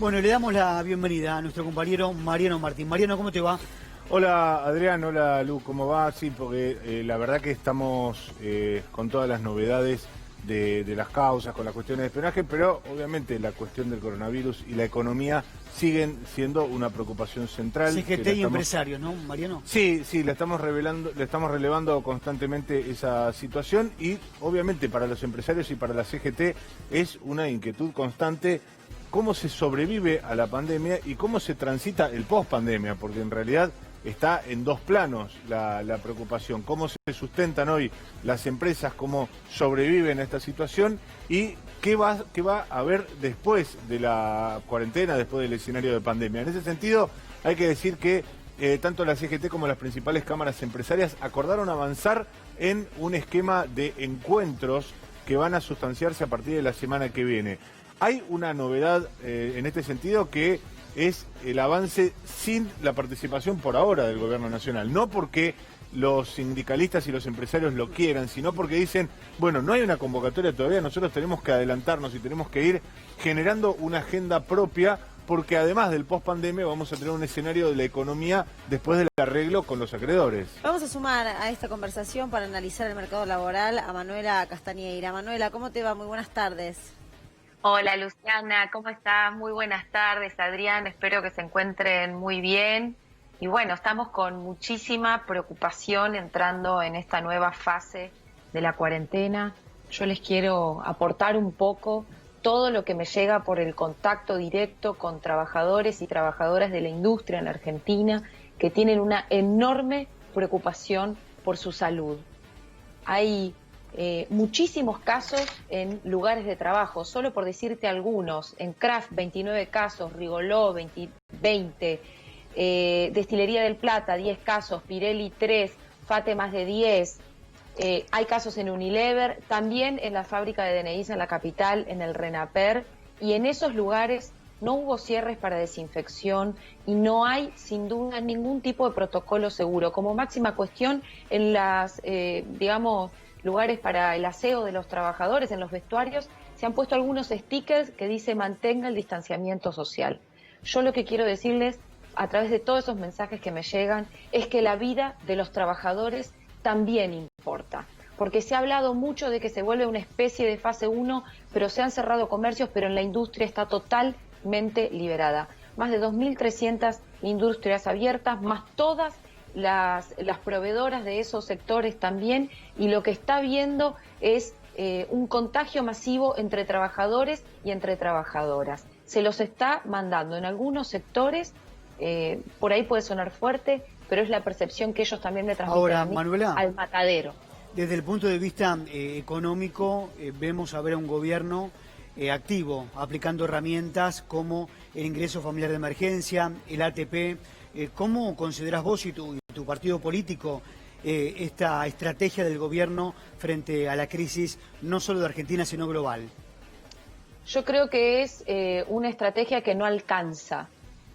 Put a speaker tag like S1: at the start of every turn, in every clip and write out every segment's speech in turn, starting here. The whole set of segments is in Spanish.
S1: Bueno, le damos la bienvenida a nuestro compañero Mariano Martín. Mariano, ¿cómo te va?
S2: Hola Adrián, hola Lu, ¿cómo va? Sí, porque la verdad que estamos con todas las novedades de las causas, con las cuestiones de espionaje, pero obviamente la cuestión del coronavirus y la economía siguen siendo una preocupación central.
S1: CGT y empresarios, ¿no, Mariano?
S2: Sí, le estamos relevando constantemente esa situación y obviamente para los empresarios y para la CGT es una inquietud constante cómo se sobrevive a la pandemia y cómo se transita el post-pandemia, porque en realidad está en dos planos la preocupación, cómo se sustentan hoy las empresas, cómo sobreviven a esta situación y qué va a haber después de la cuarentena, después del escenario de pandemia. En ese sentido, hay que decir que tanto la CGT como las principales cámaras empresarias acordaron avanzar en un esquema de encuentros que van a sustanciarse a partir de la semana que viene. Hay una novedad en este sentido que es el avance sin la participación por ahora del gobierno nacional. No porque los sindicalistas y los empresarios lo quieran, sino porque dicen, bueno, no hay una convocatoria todavía, nosotros tenemos que adelantarnos y tenemos que ir generando una agenda propia, porque además del post-pandemia vamos a tener un escenario de la economía después del arreglo con los acreedores.
S3: Vamos a sumar a esta conversación para analizar el mercado laboral a Manuela Castañeira. Manuela, ¿cómo te va? Muy buenas tardes.
S4: Hola Luciana, ¿cómo estás? Muy buenas tardes, Adrián, espero que se encuentren muy bien. Y bueno, estamos con muchísima preocupación entrando en esta nueva fase de la cuarentena. Yo les quiero aportar un poco todo lo que me llega por el contacto directo con trabajadores y trabajadoras de la industria en Argentina que tienen una enorme preocupación por su salud. Hay muchísimos casos en lugares de trabajo, solo por decirte algunos: en Kraft 29 casos, Rigoló 20, Destilería del Plata 10 casos, Pirelli 3, Fate más de 10, hay casos en Unilever, también en la fábrica de DNIs en la capital, en el Renaper, y en esos lugares no hubo cierres para desinfección y no hay, sin duda, ningún tipo de protocolo seguro. Como máxima cuestión, en las, lugares para el aseo de los trabajadores, en los vestuarios, se han puesto algunos stickers que dice mantenga el distanciamiento social. Yo lo que quiero decirles, a través de todos esos mensajes que me llegan, es que la vida de los trabajadores también importa. Porque se ha hablado mucho de que se vuelve una especie de fase 1, pero se han cerrado comercios, pero en la industria está totalmente liberada. Más de 2.300 industrias abiertas, más todas las proveedoras de esos sectores también, y lo que está viendo es un contagio masivo entre trabajadores y entre trabajadoras. Se los está mandando en algunos sectores, por ahí puede sonar fuerte, pero es la percepción que ellos también me transmiten.
S1: Ahora,
S4: a mí,
S1: Manuela,
S4: al matadero.
S1: Desde el punto de vista económico, vemos a ver a un gobierno activo, aplicando herramientas como el ingreso familiar de emergencia, el ATP. ¿Cómo considerás vos y tu partido político esta estrategia del gobierno frente a la crisis no solo de Argentina, sino global?
S4: Yo creo que es una estrategia que no alcanza.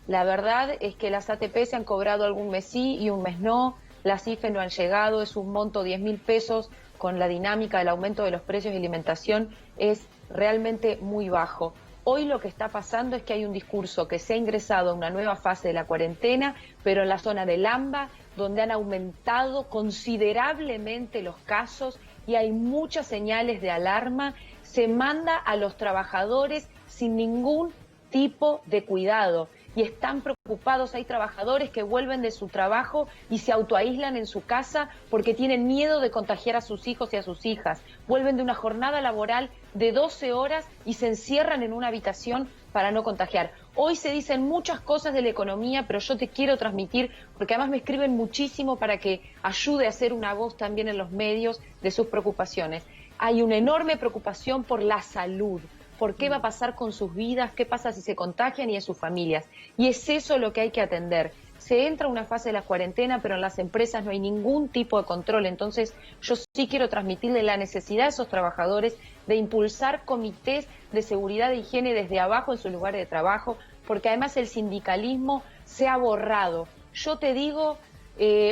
S4: La verdad es que las ATP se han cobrado algún mes sí y un mes no, las IFE no han llegado, es un monto 10.000 pesos, con la dinámica del aumento de los precios de alimentación es realmente muy bajo. Hoy lo que está pasando es que hay un discurso que se ha ingresado a una nueva fase de la cuarentena, pero en la zona del AMBA, donde han aumentado considerablemente los casos y hay muchas señales de alarma, se manda a los trabajadores sin ningún tipo de cuidado. Y están preocupados, hay trabajadores que vuelven de su trabajo y se autoaíslan en su casa porque tienen miedo de contagiar a sus hijos y a sus hijas. Vuelven de una jornada laboral de 12 horas y se encierran en una habitación para no contagiar. Hoy se dicen muchas cosas de la economía, pero yo te quiero transmitir, porque además me escriben muchísimo para que ayude a ser una voz también en los medios de sus preocupaciones. Hay una enorme preocupación por la salud. ¿Por qué va a pasar con sus vidas? ¿Qué pasa si se contagian y en sus familias? Y es eso lo que hay que atender. Se entra a una fase de la cuarentena, pero en las empresas no hay ningún tipo de control. Entonces, yo sí quiero transmitirle la necesidad a esos trabajadores de impulsar comités de seguridad e higiene desde abajo en sus lugares de trabajo, porque además el sindicalismo se ha borrado. Yo te digo,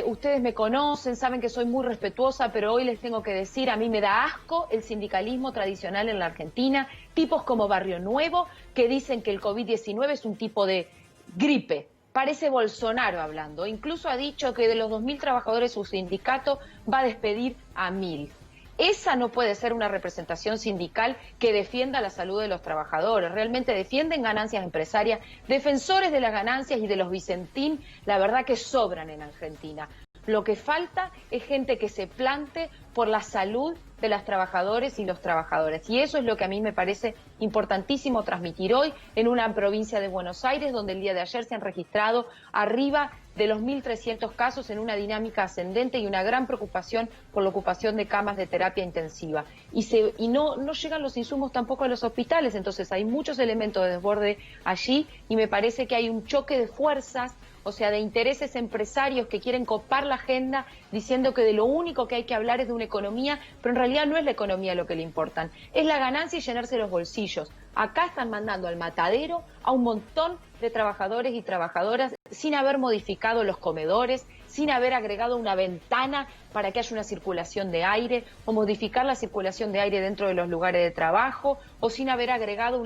S4: Ustedes me conocen, saben que soy muy respetuosa, pero hoy les tengo que decir, a mí me da asco el sindicalismo tradicional en la Argentina, tipos como Barrio Nuevo, que dicen que el COVID-19 es un tipo de gripe. Parece Bolsonaro hablando, incluso ha dicho que de los 2.000 trabajadores su sindicato va a despedir a 1.000. Esa no puede ser una representación sindical que defienda la salud de los trabajadores. Realmente defienden ganancias empresarias, defensores de las ganancias y de los Vicentín, la verdad que sobran en Argentina. Lo que falta es gente que se plante por la salud de las trabajadoras y los trabajadores. Y eso es lo que a mí me parece importantísimo transmitir hoy en una provincia de Buenos Aires, donde el día de ayer se han registrado arriba de los 1.300 casos en una dinámica ascendente y una gran preocupación por la ocupación de camas de terapia intensiva. Y no llegan los insumos tampoco a los hospitales, entonces hay muchos elementos de desborde allí y me parece que hay un choque de fuerzas, o sea, de intereses empresarios que quieren copar la agenda diciendo que de lo único que hay que hablar es de una economía, pero en realidad no es la economía lo que le importan, es la ganancia y llenarse los bolsillos. Acá están mandando al matadero a un montón de trabajadores y trabajadoras sin haber modificado los comedores, sin haber agregado una ventana para que haya una circulación de aire, o modificar la circulación de aire dentro de los lugares de trabajo, o sin haber agregado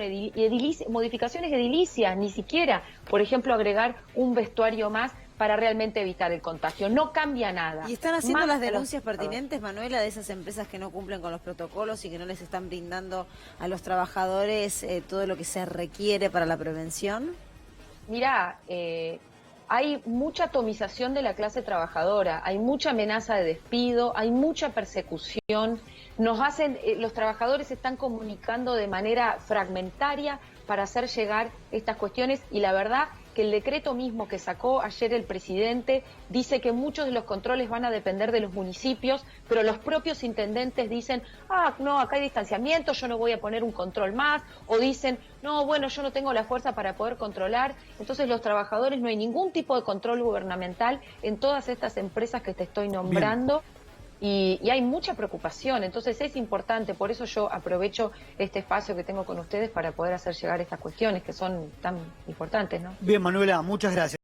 S4: modificaciones edilicias, ni siquiera, por ejemplo, agregar un vestuario más para realmente evitar el contagio. No cambia nada.
S3: ¿Y están haciendo
S4: Más
S3: las denuncias pertinentes, Manuela, de esas empresas que no cumplen con los protocolos y que no les están brindando a los trabajadores todo lo que se requiere para la prevención?
S4: Mirá, hay mucha atomización de la clase trabajadora, hay mucha amenaza de despido, hay mucha persecución. Los trabajadores se están comunicando de manera fragmentaria para hacer llegar estas cuestiones y la verdad que el decreto mismo que sacó ayer el presidente dice que muchos de los controles van a depender de los municipios, pero los propios intendentes dicen, no, acá hay distanciamiento, yo no voy a poner un control más, o dicen, no, bueno, yo no tengo la fuerza para poder controlar. Entonces los trabajadores, no hay ningún tipo de control gubernamental en todas estas empresas que te estoy nombrando. Y hay mucha preocupación, entonces es importante, por eso yo aprovecho este espacio que tengo con ustedes para poder hacer llegar estas cuestiones que son tan importantes, ¿no?
S1: Bien, Manuela, muchas gracias.